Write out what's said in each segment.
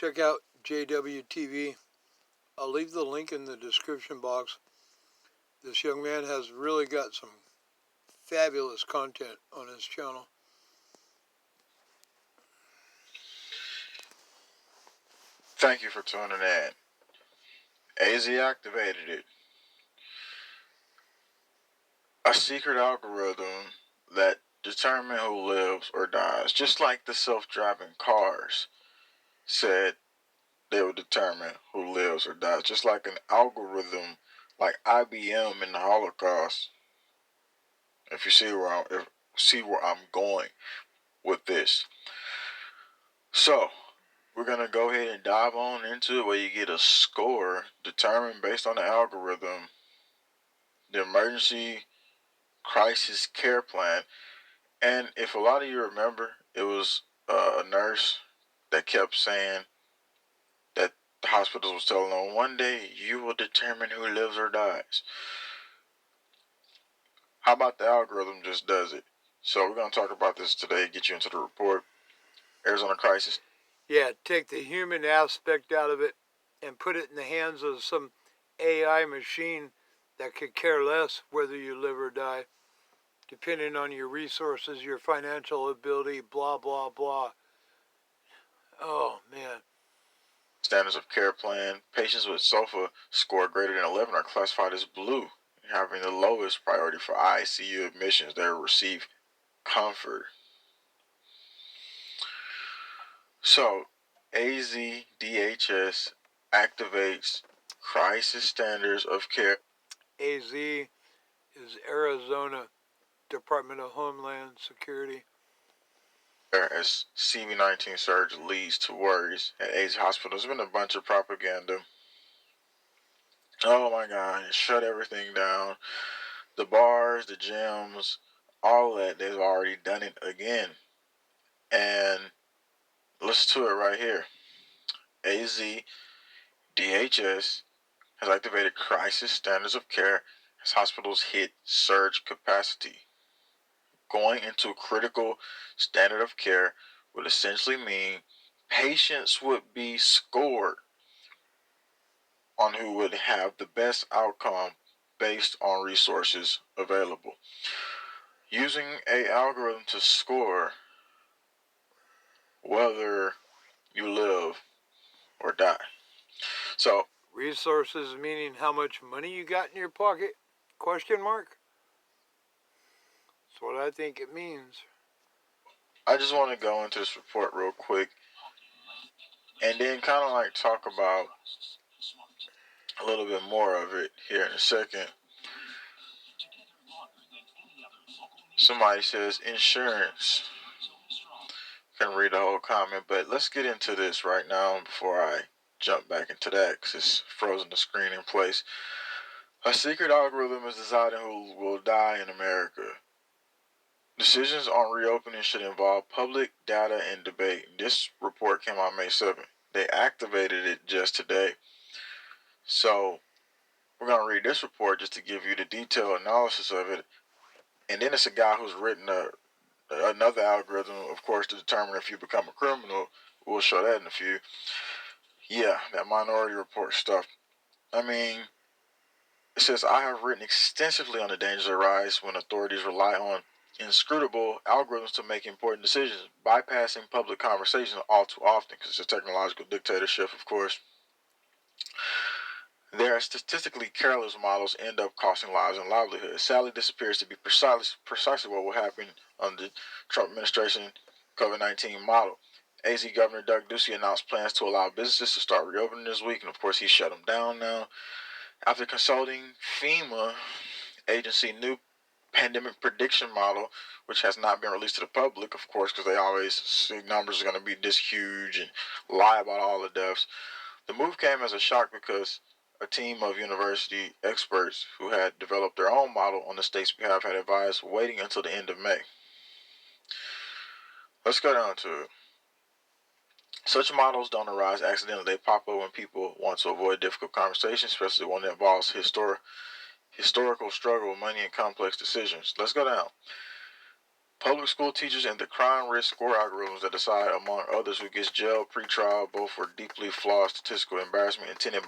Check out JWTV. I'll leave the link in the description box. This young man has really got some fabulous content on his channel. Thank you for tuning in. AZ activated it. A secret algorithm that determines who lives or dies, just like the self-driving cars said they would determine who lives or dies, just like an algorithm like IBM in the Holocaust. If you see where I'm going with this. So, we're going to go ahead and dive on into it where you get a score determined based on the algorithm, the emergency crisis care plan. And if a lot of you remember, it was a nurse that kept saying that the hospital was telling them, one day you will determine who lives or dies. How about the algorithm just does it? So we're going to talk about this today, get you into the report. Arizona Crisis. Yeah, take the human aspect out of it and put it in the hands of some AI machine that could care less whether you live or die, depending on your resources, your financial ability, blah, blah, blah. Oh, man. Standards of care plan. Patients with SOFA score greater than 11 are classified as blue, having the lowest priority for ICU admissions. They will receive comfort. So, AZDHS activates crisis standards of care. AZ is Arizona Department of Homeland Security. As CV-19 surge leads to worries at AIDS hospitals. There's been a bunch of propaganda. Oh my God, shut everything down. The bars, the gyms, all that, they've already done it again. And listen to it right here. AZDHS has activated crisis standards of care as hospitals hit surge capacity. Going into critical standard of care would essentially mean patients would be scored on who would have the best outcome based on resources available. Using an algorithm to score whether you live or die. So, resources meaning how much money you got in your pocket? Question mark? That's what I think it means. I just want to go into this report real quick and then kind of like talk about a little bit more of it here in a second. Somebody says insurance. Can read the whole comment, but let's get into this right now before I jump back into that because it's frozen the screen in place. A secret algorithm is deciding who will die in America. Decisions on reopening should involve public data and debate. This report came out May 7th. They activated it just today. So we're going to read this report just to give you the detailed analysis of it. And then it's a guy who's written another algorithm, of course, to determine if you become a criminal. We'll show that in a few. Yeah, that Minority Report stuff. I mean, it says, I have written extensively on the dangers that arise when authorities rely on inscrutable algorithms to make important decisions, bypassing public conversation all too often because it's a technological dictatorship, of course. Their statistically careless models end up costing lives and livelihoods. Sadly, this appears to be precisely what will happen under the Trump administration COVID-19 model. AZ Governor Doug Ducey announced plans to allow businesses to start reopening this week, and of course, he shut them down now. After consulting FEMA agency new pandemic prediction model, which has not been released to the public, of course, because they always see numbers are going to be this huge and lie about all the deaths. The move came as a shock because a team of university experts who had developed their own model on the state's behalf had advised waiting until the end of May. Let's go down to it. Such models don't arise accidentally. They pop up when people want to avoid difficult conversations, especially one that involves historical struggle, money, and complex decisions. Let's go down. public school teachers and the crime risk score algorithms that decide, among others, who gets jailed pre-trial, both for deeply flawed statistical embarrassment intended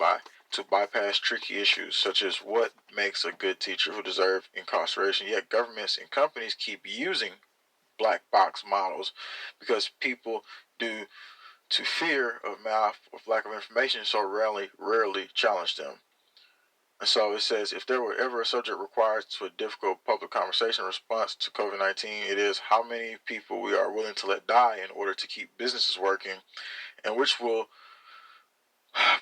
to bypass tricky issues such as what makes a good teacher who deserve incarceration. Yet governments and companies keep using black box models because people, due to fear of math or lack of information, so rarely challenge them. And so it says, if there were ever a subject required to a difficult public conversation response to COVID-19, it is how many people we are willing to let die in order to keep businesses working, and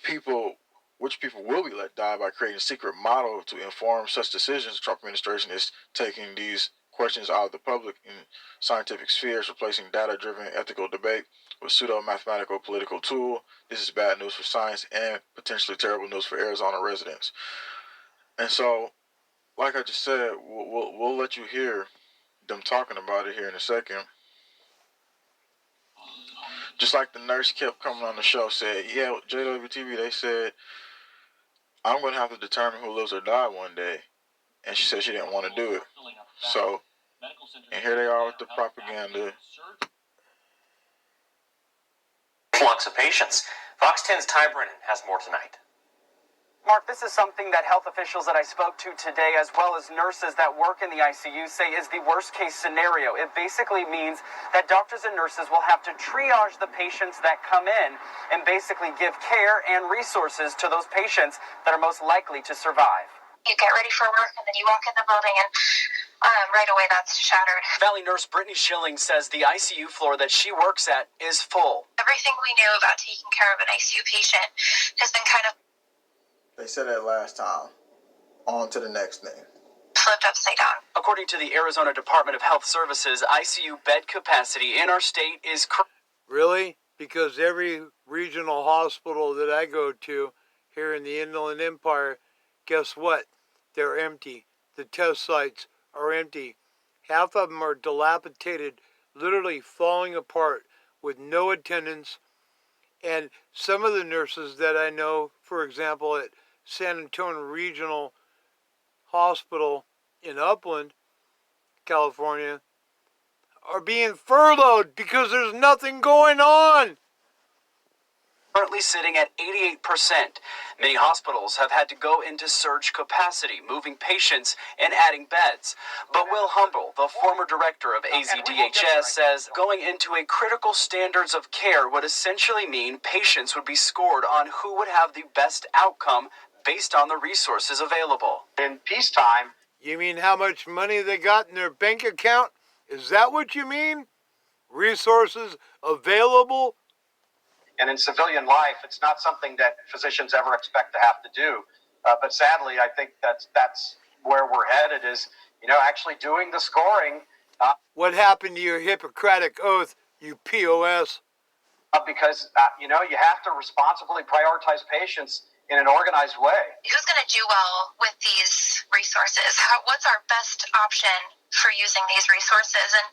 people which people will be let die by creating a secret model to inform such decisions. The Trump administration is taking these questions out of the public and scientific spheres, replacing data-driven ethical debate with pseudo-mathematical political tool. This is bad news for science and potentially terrible news for Arizona residents. And so, like I just said, we'll let you hear them talking about it here in a second. Just like the nurse kept coming on the show, said, yeah, JWTV, they said, I'm going to have to determine who lives or die one day. And she said she didn't want to do it. So, and here they are with the propaganda. Flux of patients. Fox 10's Ty Brennan has more tonight. Mark, this is something that health officials that I spoke to today, as well as nurses that work in the ICU, say is the worst case scenario. It basically means that doctors and nurses will have to triage the patients that come in and basically give care and resources to those patients that are most likely to survive. You get ready for work, and then you walk in the building, and right away that's shattered. Valley nurse Brittany Schilling says the ICU floor that she works at is full. Everything we knew about taking care of an ICU patient has been kind of... They said that last time. On to the next thing. Flipped upside down. According to the Arizona Department of Health Services, ICU bed capacity in our state is... Really? Because every regional hospital that I go to here in the Inland Empire, guess what? They're empty. The test sites are empty. Half of them are dilapidated, literally falling apart with no attendance. And some of the nurses that I know, for example, at San Antonio Regional Hospital in Upland, California, are being furloughed because there's nothing going on. Currently sitting at 88%. Many hospitals have had to go into surge capacity, moving patients and adding beds. But Will Humble, the former director of AZDHS, says going into a critical standards of care would essentially mean patients would be scored on who would have the best outcome based on the resources available. In peacetime, You mean how much money they got in their bank account? Is that what you mean? Resources available? and in civilian life, it's not something that physicians ever expect to have to do. But sadly, I think that's where we're headed is, actually doing the scoring. What happened to your Hippocratic oath, you POS? Because, you have to responsibly prioritize patients in an organized way. Who's going to do well with these resources? What's our best option for using these resources? And,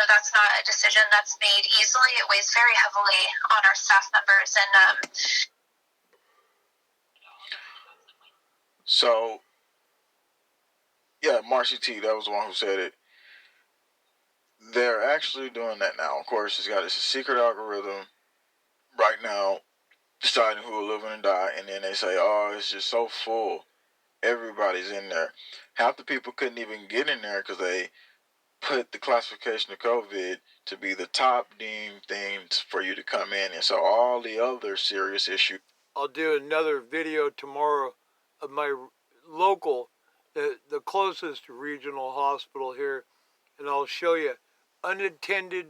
that's not a decision that's made easily. It weighs very heavily on our staff members. And So, yeah, Marcy T, that was the one who said it. They're actually doing that now. Of course, it's got a secret algorithm right now deciding who will live and die, and then they say, oh, it's just so full. Everybody's in there. Half the people couldn't even get in there because they put the classification of COVID to be the top deemed things for you to come in. And so all the other serious issues. I'll do another video tomorrow of my local, the closest regional hospital here, and I'll show you unattended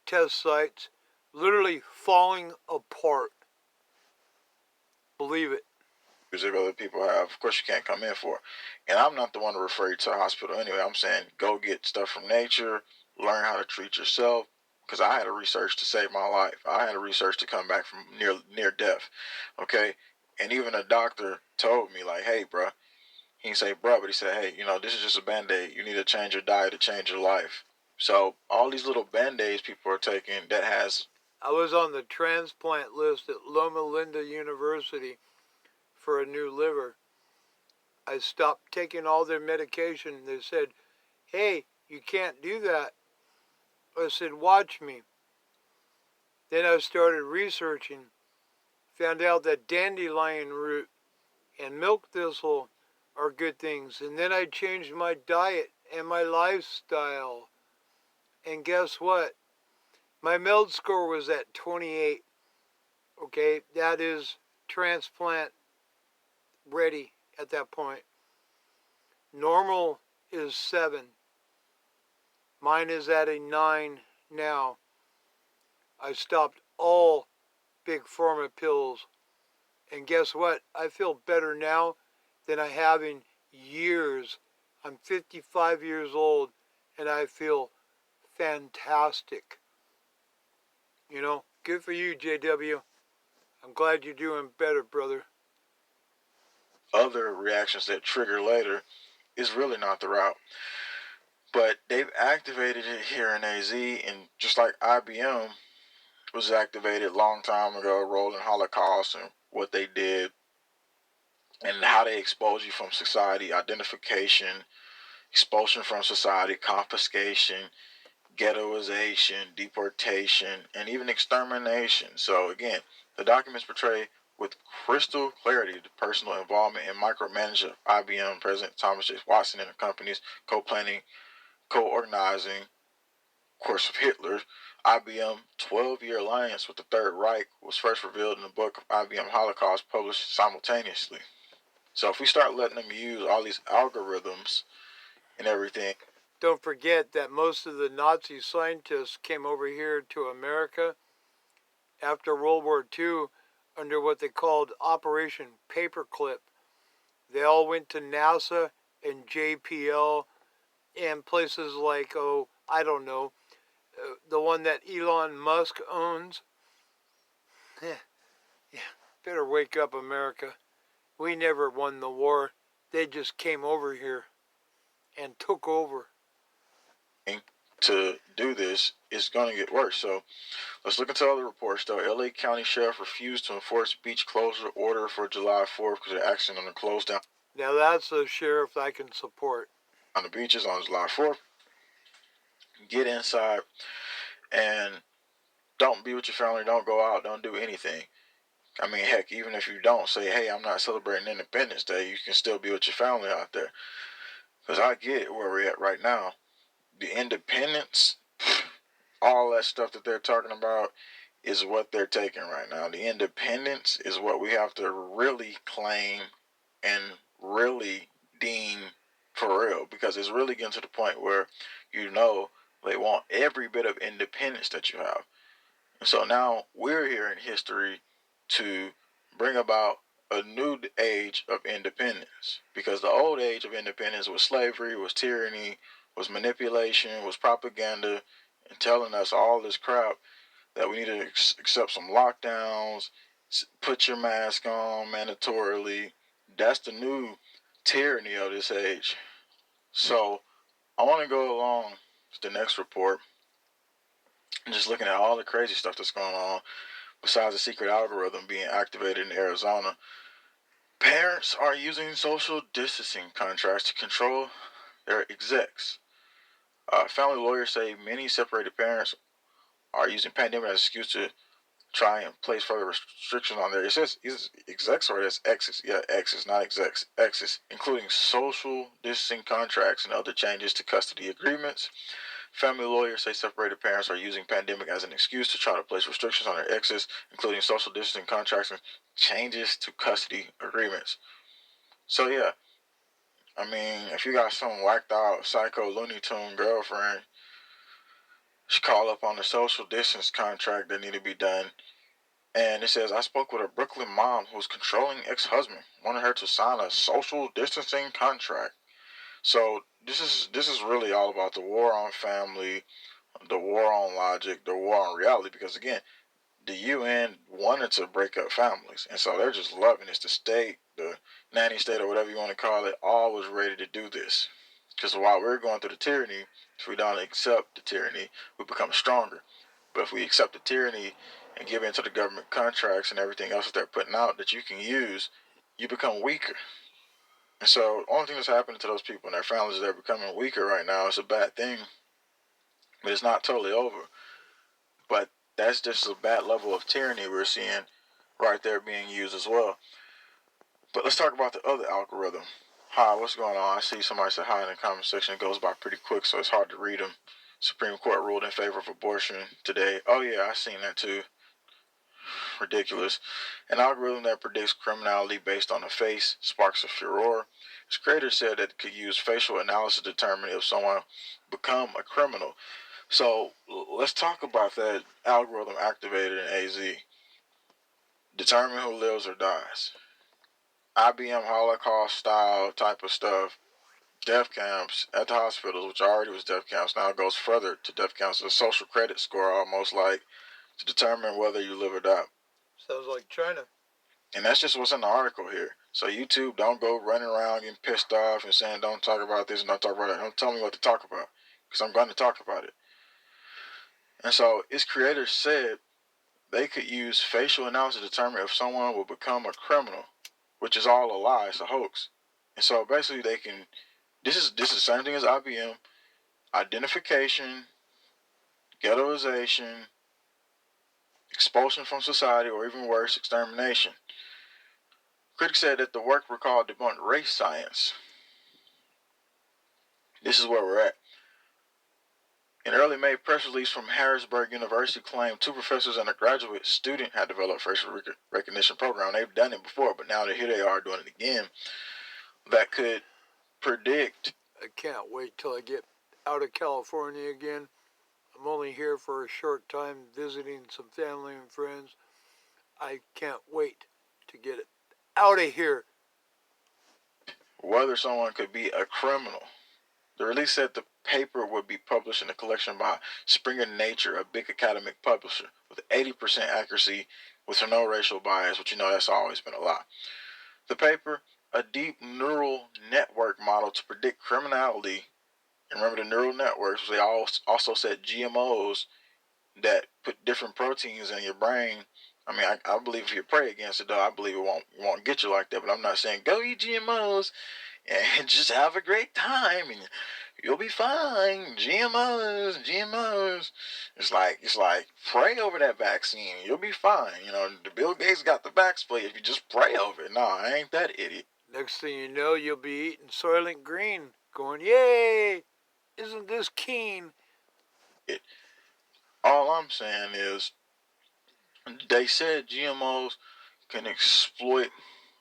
test sites literally falling apart. Believe it. If other people have, of course, you can't come in for. And I'm not the one to refer you to a hospital anyway. I'm saying go get stuff from nature, learn how to treat yourself, because I had to research to save my life. I had to research to come back from near death, okay? And even a doctor told me, like, hey, bro. He didn't say, bro, but he said, hey, this is just a Band-Aid. You need to change your diet to change your life. So all these little Band-Aids people are taking that has... I was on the transplant list at Loma Linda University for a new liver. I stopped taking all their medication. They said, hey, you can't do that I said, watch me. Then I started researching, found out that dandelion root and milk thistle are good things. And then I changed my diet and my lifestyle. And guess what? My MELD score was at 28. Okay, that is transplant ready at that point. Normal is 7. Mine is at a 9 now. I stopped all big pharma pills. And guess what? I feel better now than I have in years. I'm 55 years old and I feel fantastic. You know, good for you, JW. I'm glad you're doing better, brother. Other reactions that trigger later is really not the route. But they've activated it here in AZ, and just like IBM was activated a long time ago, rolling Holocaust and what they did, and how they expose you from society, identification, expulsion from society, confiscation, ghettoization, deportation, and even extermination. So again, the documents portray with crystal clarity the personal involvement and micromanagement of IBM President Thomas J. Watson and the company's co-planning, co-organizing, of course, of Hitler. IBM 12-year alliance with the Third Reich was first revealed in the book of IBM Holocaust published simultaneously. So if we start letting them use all these algorithms and everything. Don't forget that most of the Nazi scientists came over here to America after World War II under what they called Operation Paperclip. They all went to NASA and JPL and places like, oh, I don't know, the one that Elon Musk owns. Yeah, better wake up, America. We never won the war. They just came over here and took over. To do this, it's going to get worse. So let's look into other reports, though. LA County Sheriff refused to enforce beach closure order for July 4th because they're acting on the close down Now that's a sheriff I can support. on the beaches on July 4th. Get inside and don't be with your family. Don't go out. Don't do anything. I mean, heck, even if you don't say, hey, I'm not celebrating Independence Day, you can still be with your family out there. Because I get where we're at right now. The independence, all that stuff that they're talking about is what they're taking right now. The independence is what we have to really claim and really deem for real, because it's really getting to the point where they want every bit of independence that you have. And so now we're here in history to bring about a new age of independence, because the old age of independence was slavery, was tyranny, was manipulation, was propaganda, and telling us all this crap that we need to accept some lockdowns, put your mask on mandatorily. That's the new tyranny of this age. So I want to go along with the next report and just looking at all the crazy stuff that's going on. Besides the secret algorithm being activated in Arizona, parents are using social distancing contracts to control their execs. Family lawyers say many separated parents are using pandemic as an excuse to try and place further restrictions on there. It says execs or that's exes. Yeah, exes, not execs. Exes, including social distancing contracts and other changes to custody agreements. Family lawyers say separated parents are using pandemic as an excuse to try to place restrictions on their exes, including social distancing contracts and changes to custody agreements. So yeah, I mean, if you got some whacked out psycho Looney Tune girlfriend, she call up on the social distance contract that need to be done. And it says, I spoke with a Brooklyn mom whose controlling ex-husband wanted her to sign a social distancing contract. So this is really all about the war on family, the war on logic, the war on reality. Because again, the UN wanted to break up families, and so they're just loving it. The state, the nanny state, or whatever you want to call it, all was ready to do this. Because while we're going through the tyranny, if we don't accept the tyranny, we become stronger. But if we accept the tyranny and give in to the government contracts and everything else that they're putting out that you can use, you become weaker. And so the only thing that's happening to those people and their families is they're becoming weaker right now. It's a bad thing. but it's not totally over. But that's just a bad level of tyranny we're seeing right there being used as well. But let's talk about the other algorithm. Hi, what's going on? I see somebody said hi in the comment section. It goes by pretty quick, so it's hard to read them. Supreme Court ruled in favor of abortion today. Oh yeah, I seen that too. Ridiculous. An algorithm that predicts criminality based on the face sparks a furor. Its creator said that it could use facial analysis to determine if someone become a criminal. So let's talk about that algorithm activated in AZ. Determine who lives or dies. IBM Holocaust style type of stuff. Death camps at the hospitals, which already was death camps, now it goes further to death camps. A social credit score, almost like, to determine whether you live or die. Sounds like China. And that's just what's in the article here. So YouTube, don't go running around getting pissed off and saying don't talk about this and don't talk about that. Don't tell me what to talk about, because I'm going to talk about it. And so its creators said they could use facial analysis to determine if someone will become a criminal, which is all a lie. It's a hoax. And so basically they can, this is the same thing as IBM, identification, ghettoization, expulsion from society, or even worse, extermination. Critics said that the work recalled debunked race science. This is where we're at. In early May, press release from Harrisburg University claimed 2 professors and a graduate student had developed facial recognition program. They've done it before, but now here they are doing it again. That could predict. I can't wait till I get out of California again. I'm only here for a short time visiting some family and friends. I can't wait to get it out of here. Whether someone could be a criminal. The release said the paper would be published in a collection by Springer Nature, a big academic publisher, with 80% accuracy with no racial bias, which that's always been a lie. The paper, a deep neural network model to predict criminality. And remember the neural networks, they also said GMOs that put different proteins in your brain. I mean, I believe if you pray against it, though, I believe it won't get you like that. But I'm not saying go eat GMOs and just have a great time and you'll be fine. GMOs. It's like pray over that vaccine. You'll be fine. The Bill Gates got the vax for you if you just pray over it. No, I ain't that idiot. Next thing you know, you'll be eating Soylent Green, going, yay! Isn't this keen? All I'm saying is, they said GMOs can exploit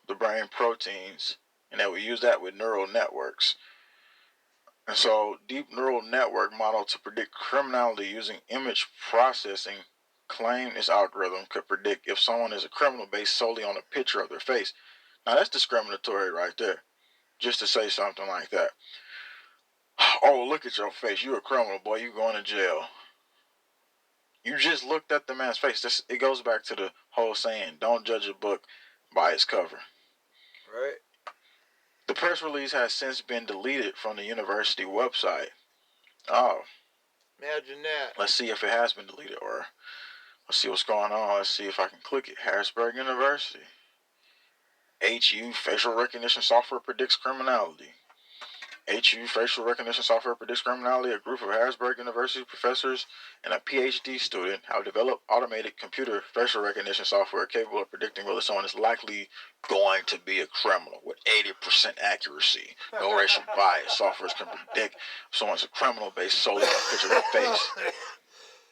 the brain proteins, and they will use that with neural networks. And so, deep neural network model to predict criminality using image processing claimed this algorithm could predict if someone is a criminal based solely on a picture of their face. Now, that's discriminatory right there, just to say something like that. Oh, look at your face. You're a criminal, boy. You're going to jail. You just looked at the man's face. It goes back to the whole saying, don't judge a book by its cover. Right. The press release has since been deleted from the university website. Oh. Imagine that. Let's see if it has been deleted, or let's see what's going on. Let's see if I can click it. Harrisburg University. HU facial recognition software predicts criminality. HU facial recognition software predicts criminality. A group of Harrisburg University professors and a PhD student have developed automated computer facial recognition software capable of predicting whether someone is likely going to be a criminal with 80% accuracy. No racial bias. Software can predict if someone's a criminal based solely on a picture of their face.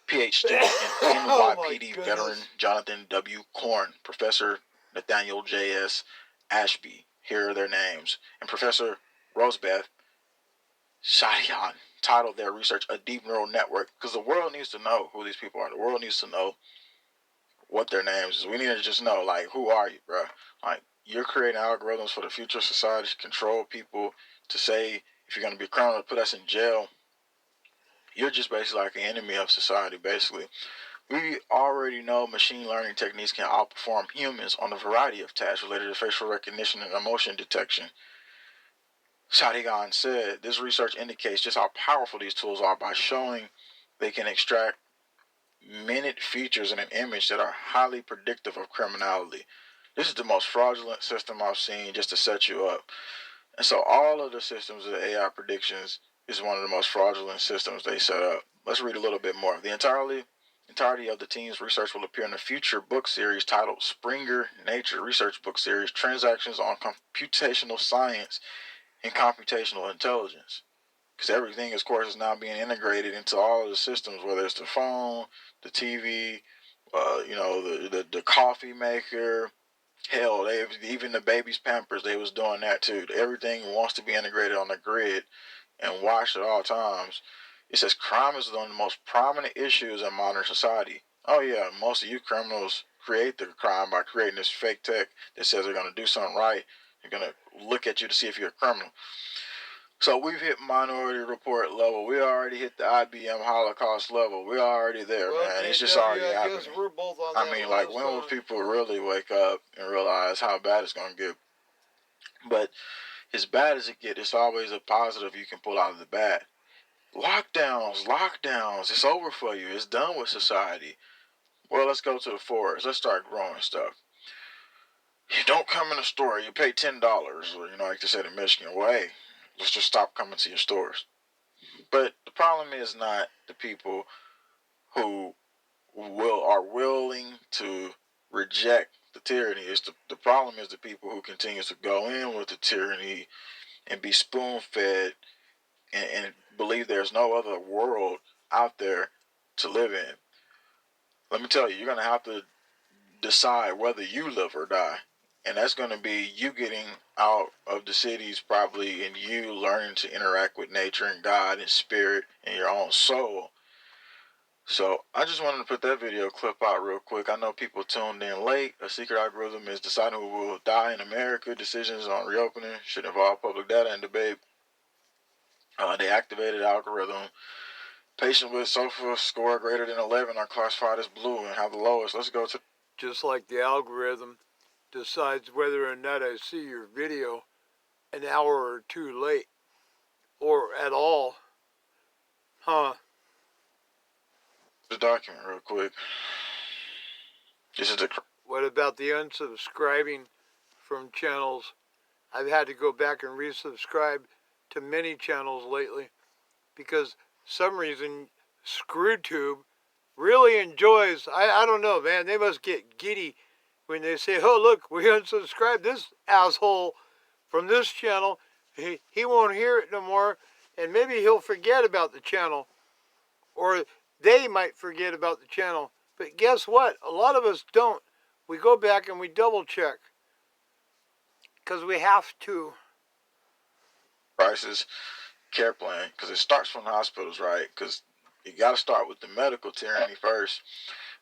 PhD in NYPD veteran Jonathan W. Korn, Professor Nathaniel J.S. Ashby, here are their names, and Professor Rosebeth Shadian titled their research A Deep Neural Network, because the world needs to know who these people are. The world needs to know what their names is. We need to just know, like, who are you, bro? Like, you're creating algorithms for the future of society to control people, to say if you're going to be a criminal, put us in jail. You're just basically like an enemy of society, basically. We already know machine learning techniques can outperform humans on a variety of tasks related to facial recognition and emotion detection. Shadigan said this research indicates just how powerful these tools are by showing they can extract minute features in an image that are highly predictive of criminality. This is the most fraudulent system I've seen, just to set you up. And so all of the systems of AI predictions is one of the most fraudulent systems they set up. Let's read a little bit more. The entirety of the team's research will appear in a future book series titled Springer Nature Research Book Series, Transactions on Computational Science and Computational Intelligence. Because everything, of course, is now being integrated into all of the systems, whether it's the phone, the TV, the coffee maker. Hell, even the baby's Pampers, they was doing that too. Everything wants to be integrated on the grid and watched at all times. It says crime is one of the most prominent issues in modern society. Oh yeah, most of you criminals create the crime by creating this fake tech that says they're going to do something right. They're going to look at you to see if you're a criminal. So we've hit Minority Report level. We already hit the IBM Holocaust level. We're already there, Well, man. It's JW, just already I happening. guess we're both on I that mean, like, list, when will people really wake up and realize how bad it's going to get? But as bad as it gets, it's always a positive you can pull out of the bad. Lockdowns, it's over for you. It's done with society. Well, let's go to the forest. Let's start growing stuff. You don't come in the store, you pay $10, or, like they said in Michigan, well, hey, let's just stop coming to your stores. But the problem is not the people who are willing to reject the tyranny. It's the problem is the people who continue to go in with the tyranny and be spoon-fed and believe there's no other world out there to live in. Let me tell you, you're going to have to decide whether you live or die. And that's going to be you getting out of the cities probably, and you learning to interact with nature and God and spirit and your own soul. So I just wanted to put that video clip out real quick. I know people tuned in late. A secret algorithm is deciding who will die in America. Decisions on reopening should involve public data and debate. They activated the algorithm. Patients with SOFA score greater than 11 are classified as blue and have the lowest. Let's go to... just like the algorithm decides whether or not I see your video an hour or two late or at all. Huh? the document real quick. This is the... What about the unsubscribing from channels? I've had to go back and resubscribe to many channels lately because some reason ScrewTube really enjoys, I don't know, man, they must get giddy when they say, oh, look, we unsubscribed this asshole from this channel. He won't hear it no more, and maybe he'll forget about the channel, or they might forget about the channel. But guess what? A lot of us don't. We go back and we double check because we have to. Crisis care plan, because it starts from the hospitals, right? Because you got to start with the medical tyranny first,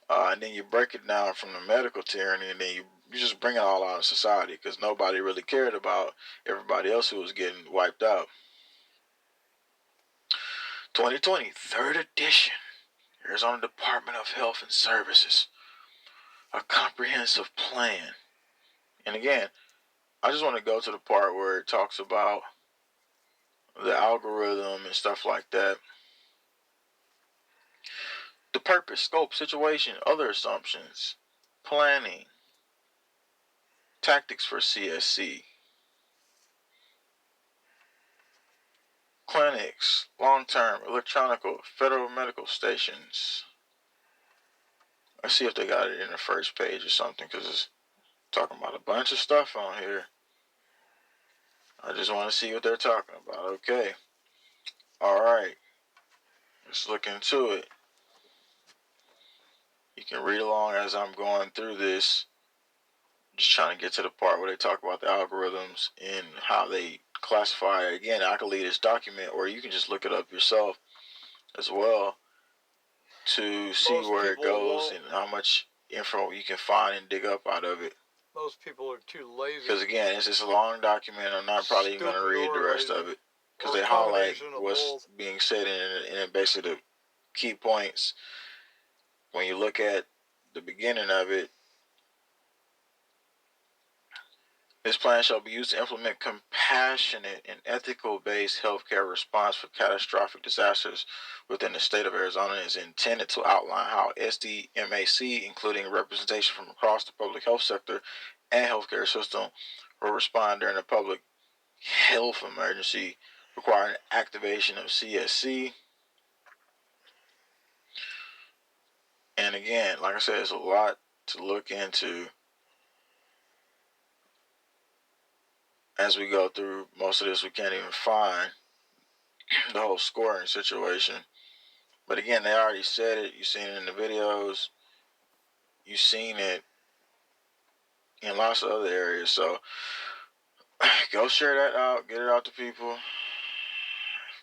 and then you break it down from the medical tyranny, and then you just bring it all out of society, because nobody really cared about everybody else who was getting wiped out. 2020, third edition, Arizona Department of Health and Services, a comprehensive plan. And again, I just want to go to the part where it talks about the algorithm and stuff like that. The purpose, scope, situation, other assumptions, planning, tactics for CSC, clinics, long-term, electronic, federal medical stations. Let's see if they got it in the first page or something, because it's talking about a bunch of stuff on here. I just want to see what they're talking about. Okay. All right. Let's look into it. You can read along as I'm going through this. Just trying to get to the part where they talk about the algorithms and how they classify. Again, I can leave this document, or you can just look it up yourself as well to see where it goes and how much info you can find and dig up out of it. Most people are too lazy. Because again, it's just a long document. I'm not probably even going to read the rest of it, because they highlight what's being said in basically the key points. When you look at the beginning of it, this plan shall be used to implement compassionate and ethical-based healthcare response for catastrophic disasters within the state of Arizona, and is intended to outline how SDMAC, including representation from across the public health sector and healthcare system, will respond during a public health emergency requiring activation of CSC. And again, like I said, it's a lot to look into as we go through most of this. We can't even find the whole scoring situation. But again, they already said it. You've seen it in the videos. You've seen it in lots of other areas. So go share that out. Get it out to people.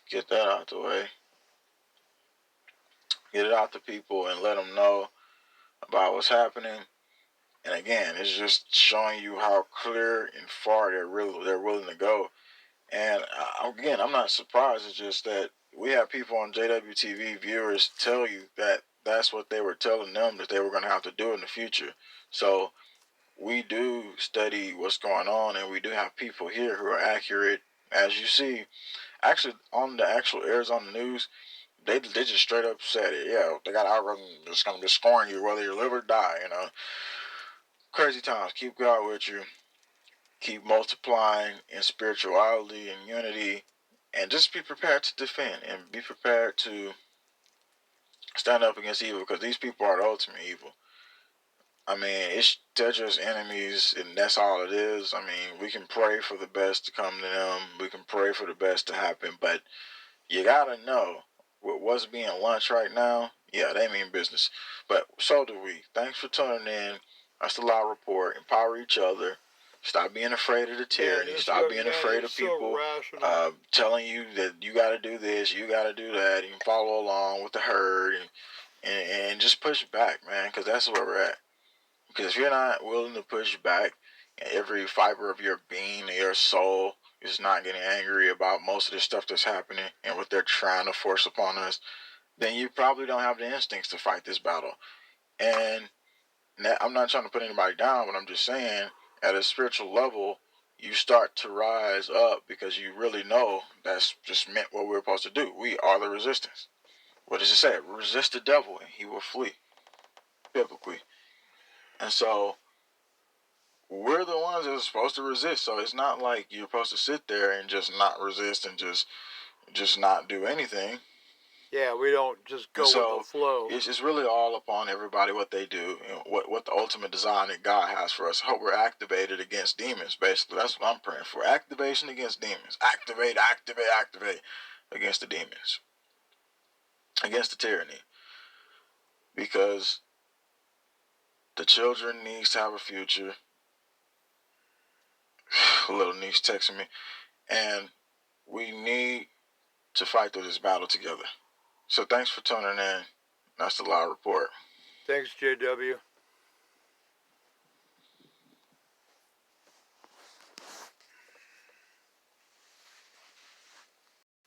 Get that out the way. Get it out to people and let them know about what's happening. And again, it's just showing you how clear and far they're willing to go. And again, I'm not surprised. It's just that we have people on JWTV viewers tell you that that's what they were telling them that they were going to have to do in the future. So we do study what's going on, and we do have people here who are accurate. As you see, actually on the actual Arizona news, they just straight up said it. Yeah, they got an algorithm that's going to be scoring you whether you live or die. You know, crazy times. Keep God with you. Keep multiplying in spirituality and unity, and just be prepared to defend and be prepared to stand up against evil, because these people are the ultimate evil. I mean, they're just enemies, and that's all it is. I mean, we can pray for the best to come to them. We can pray for the best to happen, but you gotta know with what's being launched right now. Yeah, they mean business, but so do we. Thanks for tuning in. That's the Law Report. Empower each other. Stop being afraid of the tyranny. Stop being afraid of people telling you that you got to do this, you got to do that. You can follow along with the herd, and just push back, man, because that's where we're at. Because if you're not willing to push back, and every fiber of your being, your soul, is not getting angry about most of the stuff that's happening and what they're trying to force upon us, then you probably don't have the instincts to fight this battle. And I'm not trying to put anybody down, but I'm just saying, at a spiritual level, you start to rise up because you really know that's just meant what we're supposed to do. We are the resistance. What does it say? Resist the devil and he will flee, biblically. And so we're the ones that are supposed to resist. So it's not like you're supposed to sit there and just not resist and just not do anything. Yeah, we don't just go with the flow. It's really all upon everybody what they do and what the ultimate design that God has for us. I hope we're activated against demons, basically. That's what I'm praying for. Activation against demons. Activate against the demons. Against the tyranny. Because the children needs to have a future. A little niece texting me. And we need to fight through this battle together. So thanks for tuning in. That's the Law Report. Thanks, JW.